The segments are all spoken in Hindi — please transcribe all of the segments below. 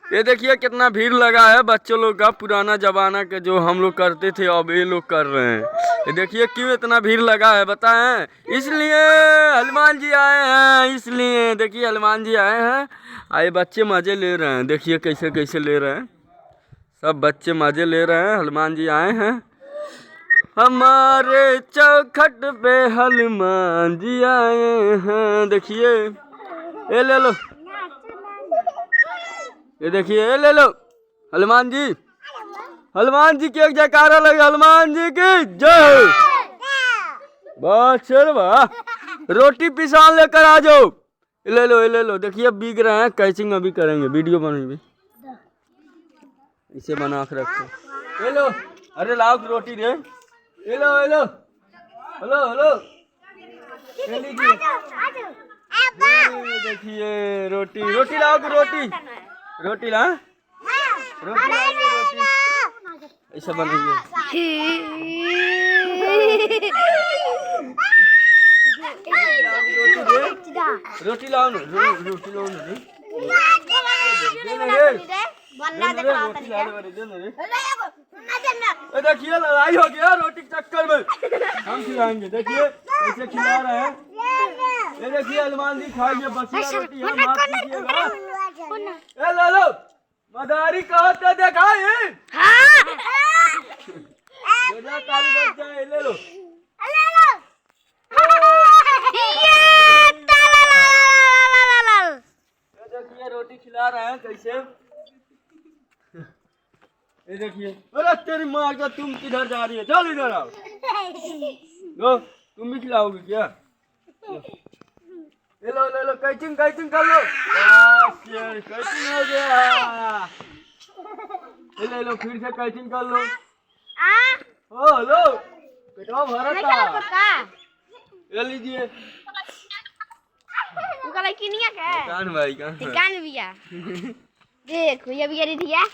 ये देखिए कितना भीड़ लगा है बच्चों लोग का, पुराना जमाना के जो हम लोग करते थे अब ये लोग कर रहे हैं। ये देखिए क्यों इतना भीड़ लगा है बताएं? इसलिए हनुमान जी आए हैं, इसलिए देखिए हनुमान जी आए हैं। आए बच्चे मजे ले रहे हैं, देखिए कैसे कैसे ले रहे हैं, सब बच्चे मजे ले रहे हैं। हनुमान जी आए हैं हमारे चौखट पे, हनुमान जी आए हैं। देखिए ये ले लो, ये देखिए ये ले लो हनुमान जी। हनुमान जी की एक जयकारा लगे, हनुमान जी की जय। बस वाह, रोटी पिसान लेकर आ जाओ। ले लो ये ले लो। देखिए बिक रहे हैं, कैचिंग अभी करेंगे, वीडियो बनेगी, इसे बना के रखो। ये लो, अरे लाओ रोटी दे, ये लो ये लो। हेलो हेलो, ये लीजिए। देखिए रोटी, रोटी लाओ, रोटी रोटी ला, रोटी लाओ, रोटी ऐसा बनाइए। रोटी लाओ ना, रोटी लाओ ना, देखिए लड़ाई हो गया रोटी के चक्कर में, हम खिलाएंगे। देखिए कैसे खिला रहे हैं, ये देखिए हनुमान जी खाइए बसिया रोटी, हम हाथ दीजिएगा। ए लो लो, मदारी कहो तो दिखाई, ताली बज जाए। ले लो देखिए रोटी खिला रहे हैं कैसे। ये देखिए, अरे तेरी माँ का, तुम किधर जा रही है, चल इधर आओ। लो तुम भी खिलाओगी क्या? ले लो कैचिंग कैचिंग कर लो, कैचिंग हो गया। ले लो फिर से कैचिंग कर लो। ओ लो बेटा भरा था, ले लीजिए। कान भाई कान भैया देखो ये भी दिया।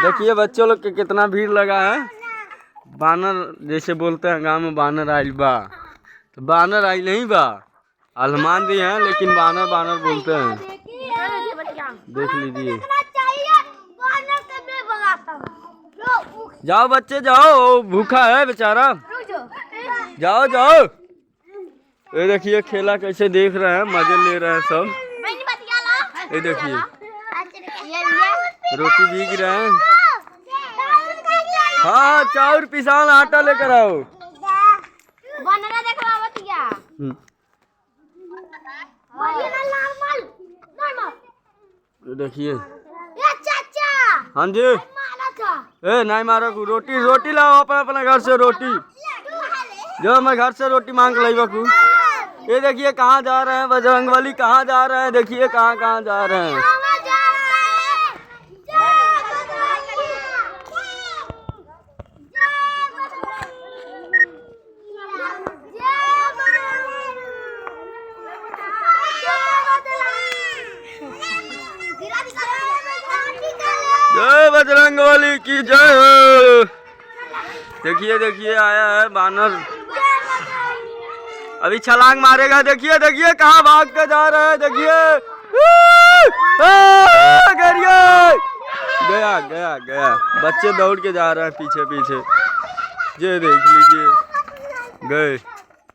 देखिए बच्चों लोग के कितना भीड़ लगा है। बानर जैसे बोलते हैं गांव में, बानर आइल बा, तो बानर आइल नहीं बा, हनुमान जी हैं लेकिन बानर बानर बोलते हैं। देख लीजिए, जाओ बच्चे जाओ, भूखा है बेचारा, जाओ जाओ। ये देखिए खेला कैसे देख रहे हैं, मजे ले रहे हैं सब। ये देखिए रोटी भीग रहे हैं। हाँ चाउर पिसान आटा लेकर आओ। देखिए हाँ जी, ए नहीं मारो, रोटी रोटी लाओ अपना अपना घर से रोटी, जो मैं घर से रोटी मांग लाई बकू। ये देखिए कहाँ जा रहे हैं बजरंगबली, कहाँ जा रहे हैं, देखिए कहाँ कहाँ जा रहे हैं। जय बजरंगबली की जय। देखिए देखिए आया है बानर, अभी छलांग मारेगा। देखिए देखिए कहाँ भाग के जा रहा है, देखिए गया गया गया। बच्चे दौड़ के जा रहे हैं पीछे पीछे, ये देख लीजिए गए।